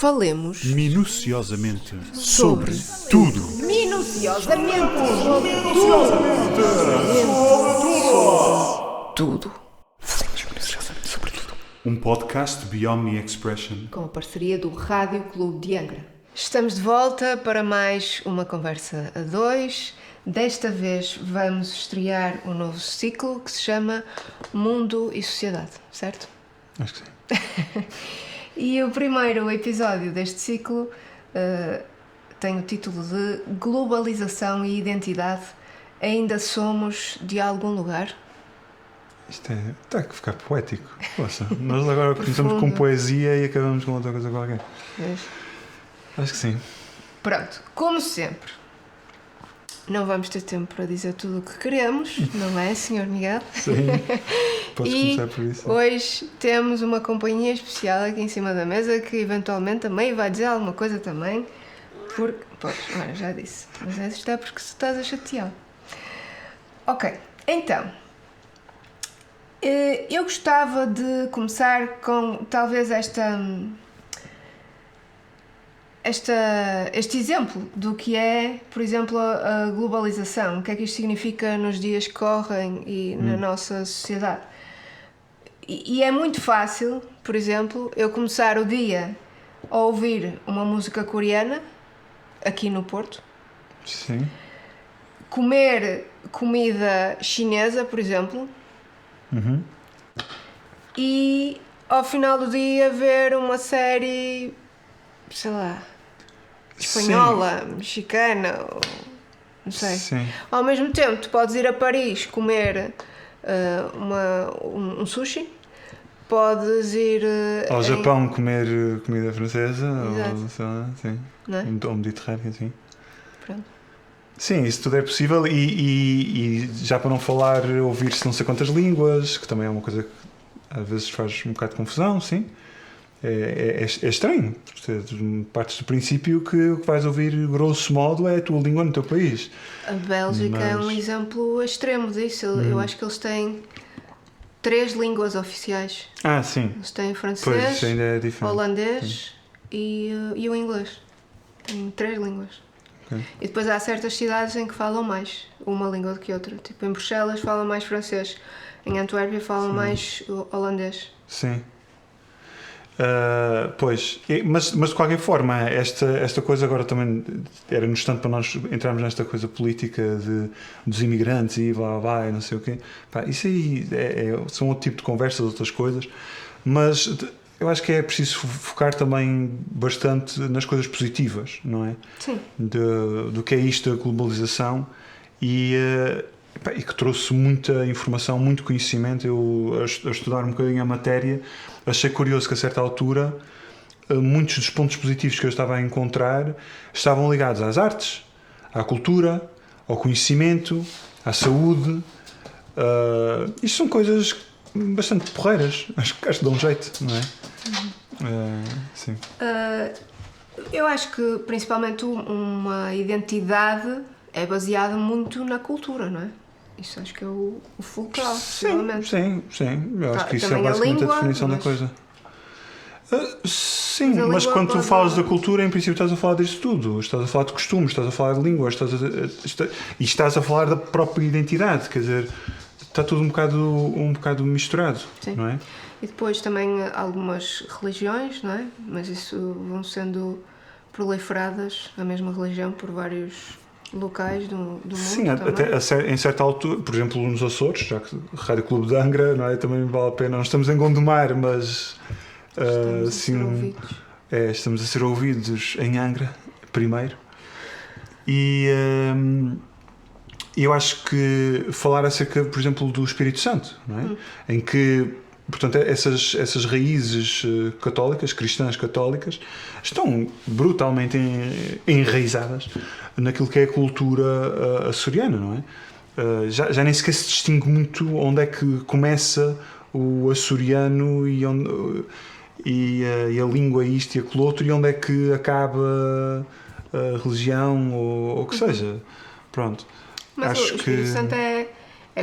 Falemos minuciosamente sobre tudo. Minuciosamente sobre tudo. Falemos minuciosamente sobre tudo. Um podcast Beyond Me Expression. Com a parceria do Rádio Clube de Angra. Estamos de volta para mais uma conversa a dois. Desta vez vamos estrear um novo ciclo que se chama Mundo e Sociedade, certo? Acho que sim. E o primeiro episódio deste ciclo tem o título de Globalização e Identidade. Ainda somos de algum lugar? Isto está a ficar poético. Nossa, nós agora começamos com poesia e acabamos com outra coisa qualquer. Acho que sim. Pronto, como sempre, não vamos ter tempo para dizer tudo o que queremos, não é, Sr. Miguel? Sim, podes começar por isso. Hoje temos uma companhia especial aqui em cima da mesa que eventualmente também vai dizer alguma coisa também, porque... Pois, olha, já disse, mas isto é porque se estás a chatear. Ok, então, eu gostava de começar com talvez este exemplo do que é, por exemplo, a globalização, o que é que isto significa nos dias que correm e na nossa sociedade. E é muito fácil, por exemplo, eu começar o dia a ouvir uma música coreana, aqui no Porto, Sim. comer comida chinesa, por exemplo, e ao final do dia ver uma série, sei lá, espanhola, mexicana, ou não sei. Sim. Ao mesmo tempo, tu podes ir a Paris comer um sushi, podes ir Ao Japão comer comida francesa, Exato. ou sei lá, sim. Não é? Ou Mediterrâneo, sim. Pronto. Sim, isso tudo é possível e já para não falar ouvir-se não sei quantas línguas, que também é uma coisa que às vezes faz um bocado de confusão, sim. É estranho, porque partes do princípio que o que vais ouvir, grosso modo, é a tua língua no teu país. A Bélgica é um exemplo extremo disso. Eu acho que eles têm 3 línguas oficiais. Ah, sim. Eles têm Pois, francês, isso ainda é diferente. holandês e o inglês. Têm 3 línguas. Ok. E depois há certas cidades em que falam mais uma língua do que outra. Tipo, em Bruxelas falam mais francês, em Antuérpia falam mais holandês. Sim. Mas de qualquer forma, esta coisa agora também era no instante para nós entrarmos nesta coisa política dos imigrantes e blá blá blá e não sei o quê. Pá, isso aí são outro tipo de conversas, outras coisas, mas eu acho que é preciso focar também bastante nas coisas positivas, não é? Sim. Do que é isto, a globalização, e que trouxe muita informação, muito conhecimento. Eu, a estudar um bocadinho a matéria, achei curioso que a certa altura muitos dos pontos positivos que eu estava a encontrar estavam ligados às artes, à cultura, ao conhecimento, à saúde. Isto são coisas bastante porreiras, acho que dão um jeito, não é? Sim. Eu acho que principalmente uma identidade é baseada muito na cultura, não é? Isso acho que é o fulcral, possivelmente. Sim. Eu acho que isso é também a basicamente língua, a definição da mas- coisa. Sim, Mas a mas língua quando tu pode- falas da cultura, em princípio estás a falar disso tudo. Estás a falar de costumes, estás a falar de línguas, e estás a falar da própria identidade. Quer dizer, está tudo um bocado misturado, Sim. não é? E depois também algumas religiões, não é? Mas isso vão sendo proliferadas, a mesma religião, por vários locais do mundo. Sim, também. até em certa altura, por exemplo, nos Açores, já que o Rádio Clube de Angra, não é? Também vale a pena. Não estamos em Gondomar, mas Estamos a ser ouvidos. estamos a ser ouvidos em Angra, primeiro. E eu acho que falar acerca, por exemplo, do Espírito Santo, não é? Em que, portanto, essas raízes católicas, cristãs católicas, estão brutalmente enraizadas naquilo que é a cultura açoriana, não é? Já nem sequer se distingue muito onde é que começa o açoriano e a língua isto e aquilo outro, e onde é que acaba a religião ou o que seja. Pronto. Mas Acho o Espírito Santo é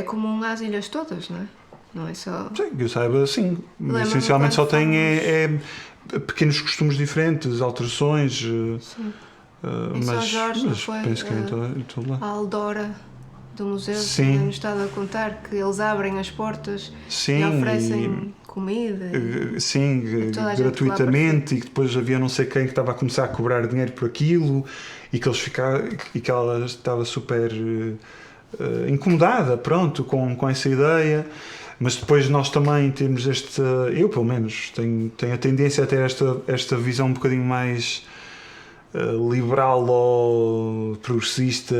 comum às ilhas todas, não é? não é só... Sim, que eu saiba, sim. Lembro-me Essencialmente só quando tem fomos- pequenos costumes diferentes, alterações. Sim. Em São Jorge, não foi? Penso que é em todo A lá. Aldora do museu Sim. tinha-nos estado a contar que eles abrem as portas Sim, e oferecem comida. sim, toda a gente gratuitamente, e que depois havia não sei quem que estava a começar a cobrar dinheiro por aquilo e que eles ficaram, e que ela estava super incomodada, pronto, com essa ideia. Mas depois nós também temos eu pelo menos tenho a tendência a ter esta visão um bocadinho mais liberal ou progressista,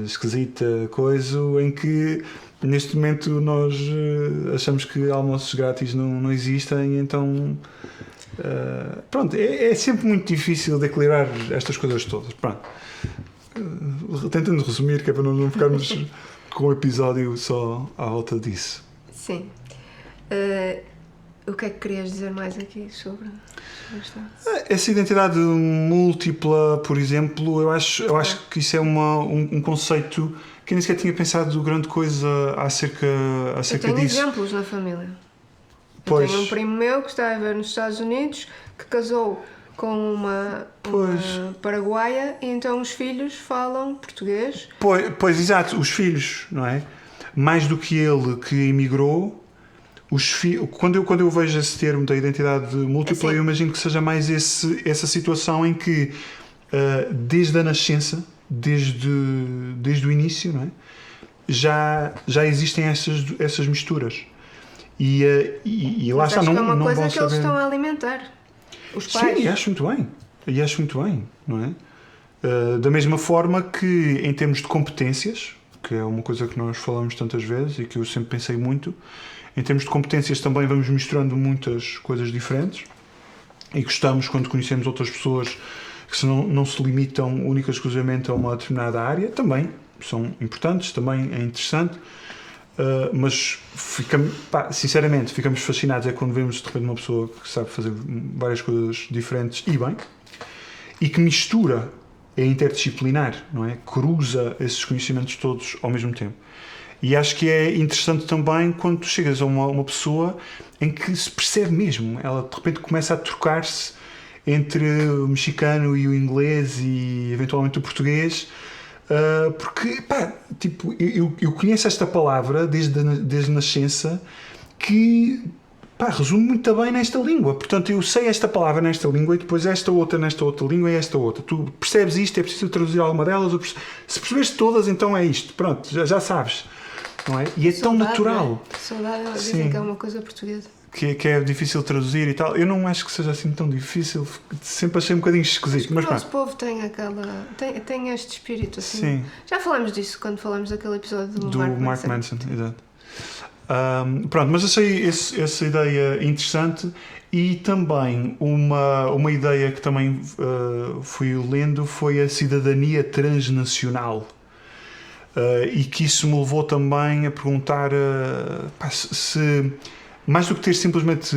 esquisita, coisa, em que neste momento nós achamos que almoços grátis não existem, então pronto, é sempre muito difícil de equilibrar estas coisas todas. Pronto. Tentando resumir, que é para nós não ficarmos com o episódio só à volta disso. Sim. O que é que querias dizer mais aqui sobre isto? Essa identidade múltipla, por exemplo, eu acho que isso é um conceito que eu nem sequer tinha pensado grande coisa acerca Eu tenho disso. exemplos na família. Pois. Eu tenho um primo meu que está a viver nos Estados Unidos, que casou com uma paraguaia, e então os filhos falam português. Pois, exato, os filhos, não é? Mais do que ele que emigrou, quando eu vejo esse termo da identidade múltipla, eu imagino que seja mais essa situação em que desde a nascença, desde o início, não é? já existem essas misturas. E lá está, acho que é uma não coisa vão que eles saber. estão a alimentar. Os pais. Sim, acho muito bem, não é? Da mesma forma que em termos de competências, que é uma coisa que nós falamos tantas vezes e que eu sempre pensei muito, em termos de competências também vamos misturando muitas coisas diferentes e gostamos quando conhecemos outras pessoas que não se limitam única e exclusivamente a uma determinada área, também são importantes, também é interessante, mas sinceramente ficamos fascinados quando vemos de repente uma pessoa que sabe fazer várias coisas diferentes e bem, e que mistura, é interdisciplinar, não é? Cruza esses conhecimentos todos ao mesmo tempo. E acho que é interessante também quando tu chegas a uma pessoa em que se percebe mesmo, ela de repente começa a trocar-se entre o mexicano e o inglês e eventualmente o português, porque eu conheço esta palavra desde a nascença que resume muito bem nesta língua. Portanto, eu sei esta palavra nesta língua e depois esta outra nesta outra língua e esta outra. Tu percebes isto, é preciso traduzir alguma delas. Se percebes todas, então é isto. Pronto, já sabes. Não é? E é tão natural. Saudade, dizem que é uma coisa portuguesa. Que é difícil de traduzir e tal. Eu não acho que seja assim tão difícil. Sempre achei um bocadinho esquisito. Mas o nosso povo tem tem este espírito assim. Sim. Já falámos disso quando falámos daquele episódio do Mark Manson. Exato. Pronto, mas achei essa ideia interessante, e também uma ideia que também fui lendo foi a cidadania transnacional. E que isso me levou também a perguntar se, mais do que ter simplesmente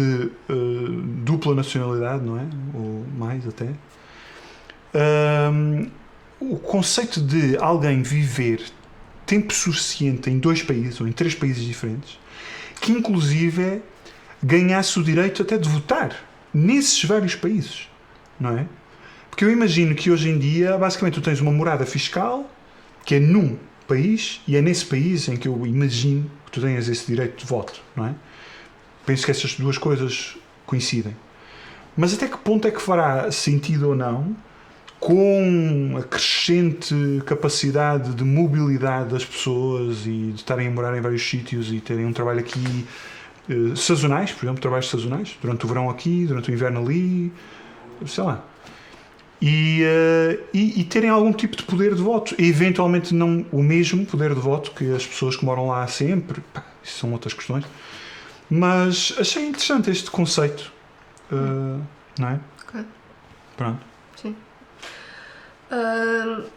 dupla nacionalidade, não é? Ou mais até, o conceito de alguém viver tempo suficiente em 2 países ou em 3 países diferentes, que inclusive ganhasse o direito até de votar nesses vários países, não é? Porque eu imagino que hoje em dia basicamente tu tens uma morada fiscal que é num país, e é nesse país em que eu imagino que tu tenhas esse direito de voto, não é? Penso que essas duas coisas coincidem. Mas até que ponto é que fará sentido ou não, com a crescente capacidade de mobilidade das pessoas e de estarem a morar em vários sítios e terem um trabalho aqui, sazonais, por exemplo, trabalhos sazonais, durante o verão aqui, durante o inverno ali, sei lá. E terem algum tipo de poder de voto, e eventualmente não o mesmo poder de voto que as pessoas que moram lá sempre, isso são outras questões, mas achei interessante este conceito, não é? Ok. Pronto. Sim.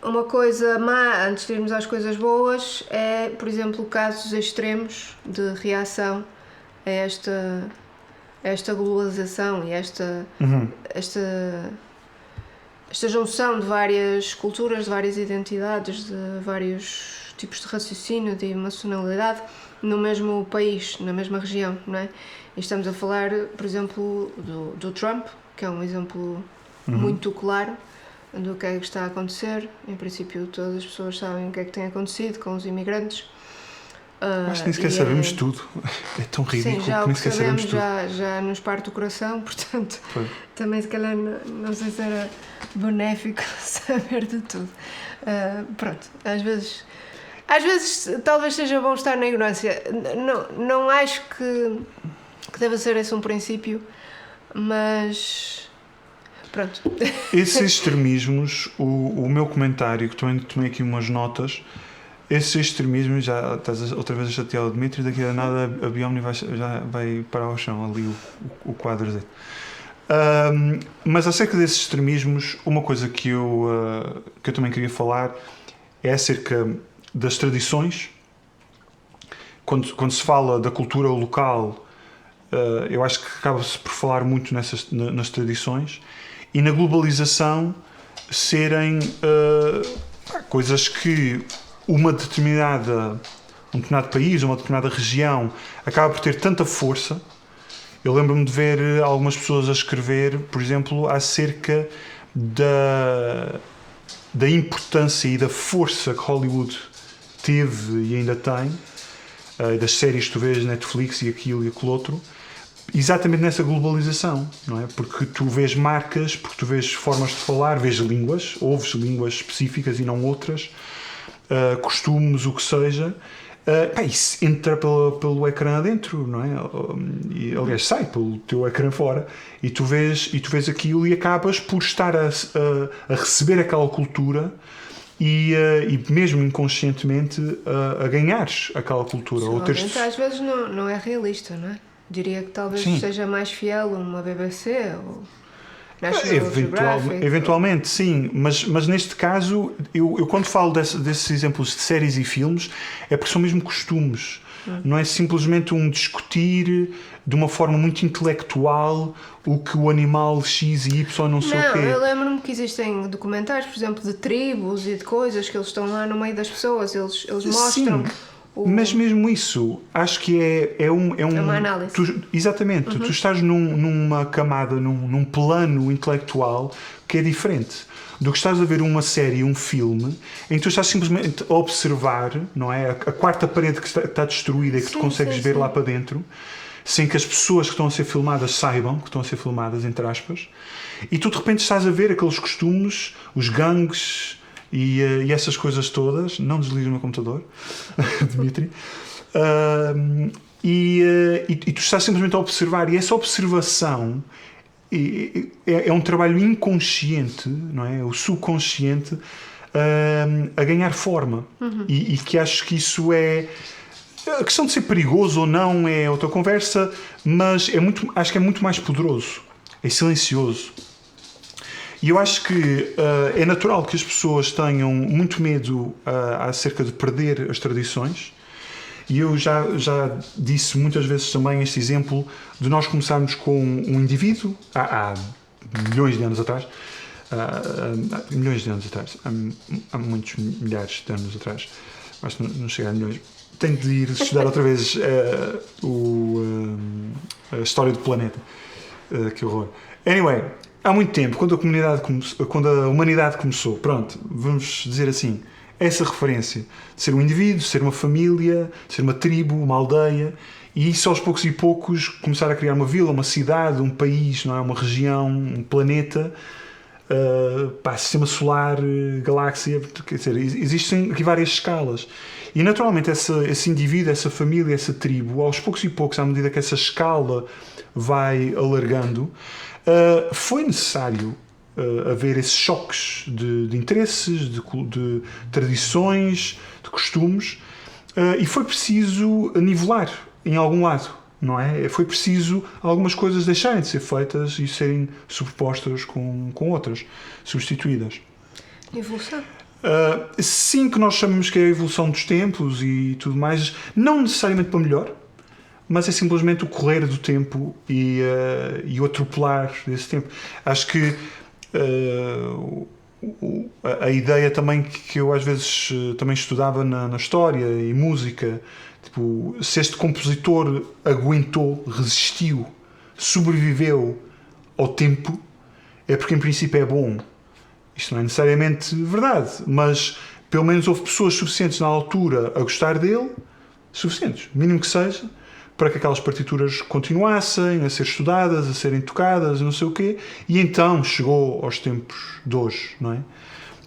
Uma coisa má, antes de irmos às coisas boas, é, por exemplo, casos extremos de reação a esta globalização e esta junção de várias culturas, de várias identidades, de vários tipos de raciocínio, de emocionalidade, no mesmo país, na mesma região, não é? E estamos a falar, por exemplo, do Trump, que é um exemplo muito claro do que é que está a acontecer. Em princípio, todas as pessoas sabem o que é que tem acontecido com os imigrantes. Acho que nem sequer sabemos tudo. É tão ridículo. Sim, já que nem o que sequer sabemos tudo. já nos parte o coração, portanto, Pois. também se calhar não sei se era benéfico saber de tudo. Pronto, às vezes talvez seja bom estar na ignorância. Não acho que deva ser esse um princípio, mas pronto. Esses extremismos, o meu comentário, que também tomei aqui umas notas, esses extremismos, já estás outra vez a chatear o Dmitry, daqui a nada a Biomni já vai parar ao chão, ali o quadro dele. Mas acerca desses extremismos, uma coisa que eu também queria falar é acerca das tradições. Quando se fala da cultura local, eu acho que acaba-se por falar muito nas tradições, e na globalização serem coisas que um determinado país, uma determinada região acaba por ter tanta força. Eu lembro-me de ver algumas pessoas a escrever, por exemplo, acerca da importância e da força que Hollywood teve e ainda tem, das séries que tu vês, Netflix e aquilo e aquele outro, exatamente nessa globalização, não é? Porque tu vês marcas, porque tu vês formas de falar, vês línguas, ouves línguas específicas e não outras, costumes, o que seja, isso entra pelo ecrã adentro, não é? E, aliás, sai pelo teu ecrã fora, e tu vês aquilo e acabas por estar a receber aquela cultura e mesmo inconscientemente a ganhares aquela cultura. Ou teres... Às vezes não é realista, não é? Diria que talvez seja mais fiel uma BBC ou eventualmente sim, mas neste caso eu quando falo desses exemplos de séries e filmes é porque são mesmo costumes, não é simplesmente um discutir de uma forma muito intelectual o que o animal X e Y não sei o quê. Eu lembro-me que existem documentários, por exemplo, de tribos e de coisas que eles estão lá no meio das pessoas, eles mostram. Sim. Mas mesmo isso, acho que é uma análise. Exatamente, tu estás numa camada, num plano intelectual que é diferente do que estás a ver uma série, um filme, em que tu estás simplesmente a observar, não é? A quarta parede que está destruída e que tu consegues ver lá para dentro, sem que as pessoas que estão a ser filmadas saibam que estão a ser filmadas, entre aspas, e tu de repente estás a ver aqueles costumes, os gangues... E essas coisas todas, não desligas o meu computador, Dmitry, e tu estás simplesmente a observar, e essa observação é um trabalho inconsciente, não é? O subconsciente a ganhar forma, e que acho que isso é... A questão de ser perigoso ou não é outra conversa, mas acho que é muito mais poderoso, é silencioso. E eu acho que é natural que as pessoas tenham muito medo acerca de perder as tradições. E eu já disse muitas vezes também este exemplo de nós começarmos com um indivíduo há milhões de anos atrás. Há muitos milhares de anos atrás. Acho que não chega a milhões. Tenho de ir estudar outra vez a história do planeta. Que horror. Anyway... Há muito tempo, quando a humanidade começou, pronto, vamos dizer assim, essa referência de ser um indivíduo, ser uma família, ser uma tribo, uma aldeia, e isso aos poucos e poucos começar a criar uma vila, uma cidade, um país, não é? Uma região, um planeta, sistema solar, galáxia, quer dizer, existem aqui várias escalas. E naturalmente esse indivíduo, essa família, essa tribo, aos poucos e poucos, à medida que essa escala vai alargando, foi necessário haver esses choques de interesses, de tradições, de costumes, e foi preciso nivelar em algum lado, não é? Foi preciso algumas coisas deixarem de ser feitas e serem sobrepostas com outras, substituídas. Evolução. Sim, que nós chamamos que é a evolução dos tempos e tudo mais, não necessariamente para melhor, mas é simplesmente o correr do tempo e o atropelar desse tempo. Acho que a ideia também que eu às vezes também estudava na história e música Tipo, se este compositor aguentou, resistiu, sobreviveu ao tempo, é porque em princípio é bom. Isto não é necessariamente verdade, mas pelo menos houve pessoas suficientes na altura a gostar dele, suficientes, mínimo que seja, para que aquelas partituras continuassem a ser estudadas, a serem tocadas, não sei o quê, e então chegou aos tempos de hoje, não é?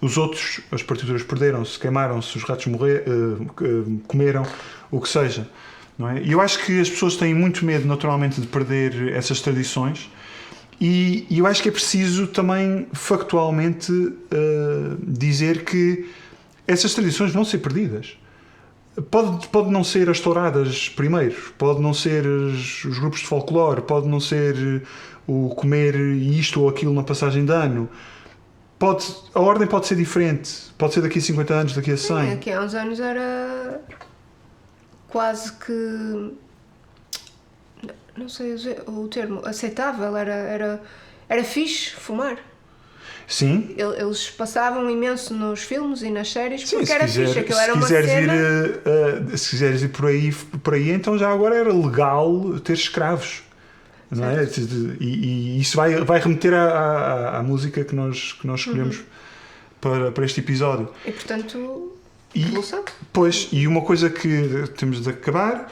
Os outros, as partituras perderam-se, queimaram-se, os ratos comeram, o que seja, não é? E eu acho que as pessoas têm muito medo, naturalmente, de perder essas tradições, e eu acho que é preciso também, factualmente, dizer que essas tradições vão ser perdidas. Pode não ser as touradas primeiro, pode não ser os grupos de folclore, pode não ser o comer isto ou aquilo na passagem de ano. A ordem pode ser diferente, pode ser daqui a 50 anos, daqui a 100. Sim, aqui há uns anos era quase que, não sei o termo, aceitável, era fixe fumar. Sim. Eles passavam imenso nos filmes e nas séries. Sim, porque era fixe, aquilo era uma cena. Se quiseres ir por aí, então já agora era legal ter escravos. Não é? E isso vai remeter à música que nós escolhemos para este episódio. E portanto, evolução. Pois, e uma coisa que temos de acabar,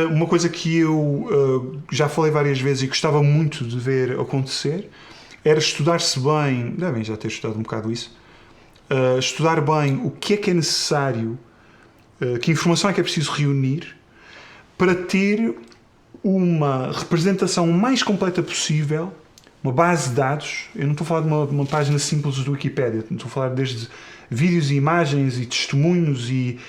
uma coisa que eu já falei várias vezes e gostava muito de ver acontecer, era estudar-se bem, devem já ter estudado um bocado isso, estudar bem o que é necessário, que informação é que é preciso reunir para ter uma representação mais completa possível, uma base de dados. Eu não estou a falar de uma página simples do Wikipédia, estou a falar desde vídeos e imagens e testemunhos e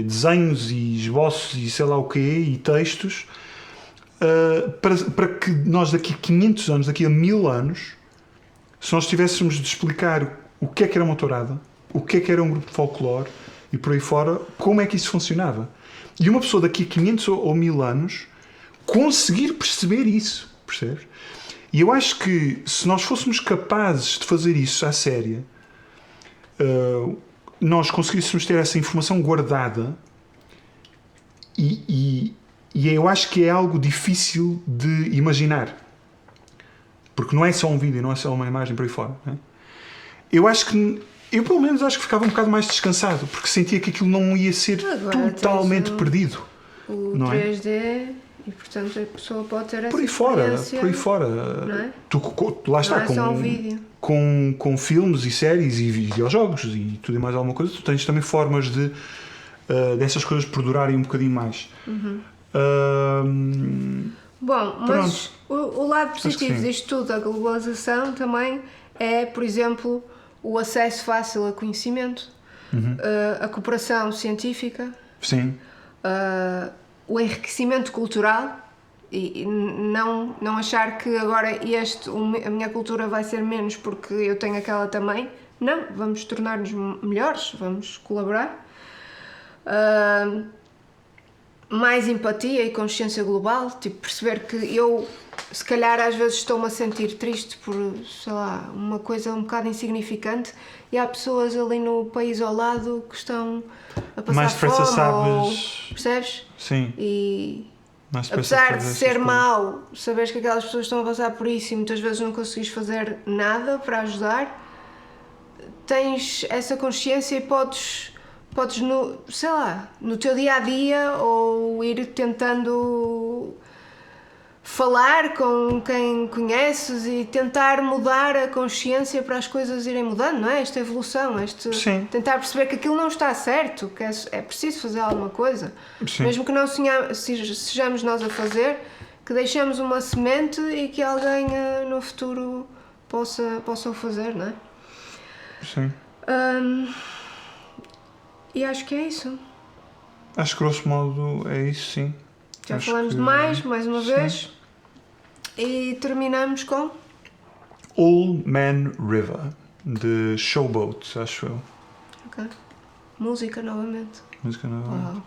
desenhos e esboços e sei lá o quê, e textos, para que nós daqui a 500 anos, daqui a 1000 anos, se nós tivéssemos de explicar o que era uma tourada, o que era um grupo de folclore e por aí fora, como é que isso funcionava. E uma pessoa daqui a 500 ou 1000 anos conseguir perceber isso, percebes? E eu acho que se nós fôssemos capazes de fazer isso à séria, nós conseguíssemos ter essa informação guardada, e eu acho que é algo difícil de imaginar, porque não é só um vídeo, não é só uma imagem por aí fora, não é? Eu pelo menos acho que ficava um bocado mais descansado, porque sentia que aquilo não ia ser agora totalmente perdido. O não 3D é? E portanto a pessoa pode ter essa por aí fora, não é? Tu lá está, não é só um vídeo. Com filmes e séries e videojogos e tudo e mais alguma coisa, tu tens também formas dessas coisas perdurarem um bocadinho mais. Bom, mas o lado positivo disto tudo, a globalização, também é, por exemplo, o acesso fácil a conhecimento, a cooperação científica, sim. O enriquecimento cultural, e não achar que agora a minha cultura vai ser menos porque eu tenho aquela também. Não, vamos tornar-nos melhores, vamos colaborar. Mais empatia e consciência global, tipo perceber que eu, se calhar às vezes estou-me a sentir triste por, sei lá, uma coisa um bocado insignificante, e há pessoas ali no país ao lado que estão a passar mais fome, sabes... percebes? Sim. E apesar de ser mau, saberes que aquelas pessoas estão a passar por isso e muitas vezes não conseguis fazer nada para ajudar, tens essa consciência e podes no teu dia-a-dia, ou ir tentando falar com quem conheces e tentar mudar a consciência para as coisas irem mudando, não é? Esta evolução, tentar perceber que aquilo não está certo, que é preciso fazer alguma coisa. Sim. Mesmo que não sejamos nós a fazer, que deixemos uma semente e que alguém no futuro possa o fazer, não é? Sim. E acho que é isso. Acho que grosso modo é isso, sim. Já falamos demais, mais uma vez. E terminamos com Old Man River, de Showboat, acho eu. Ok. Música novamente. Wow.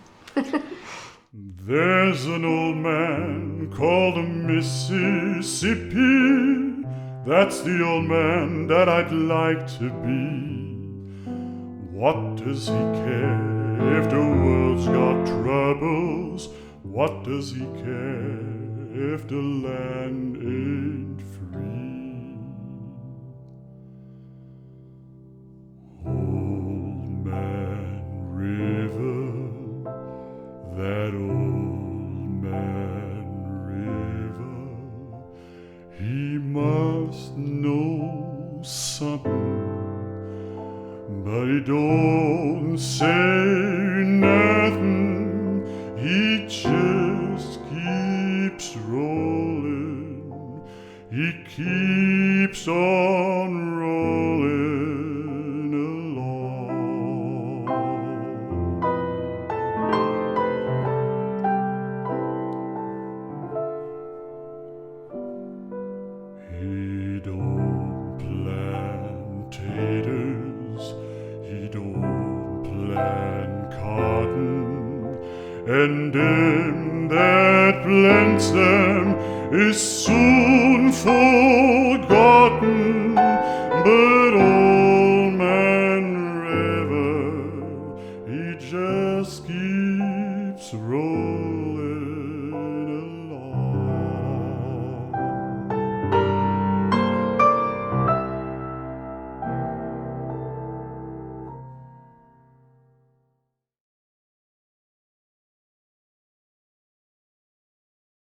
There's an old man called Mississippi. That's the old man that I'd like to be. What does he care If the world's got troubles, what does he care if the land ain't free? Old Man River, that old man River, he must know something, but he don't say nothing. He just keeps rolling. He keeps on rolling along. He don't plant taters, he don't plant cotton, and them that plants them is soon forgotten. But old man River, he just keeps rolling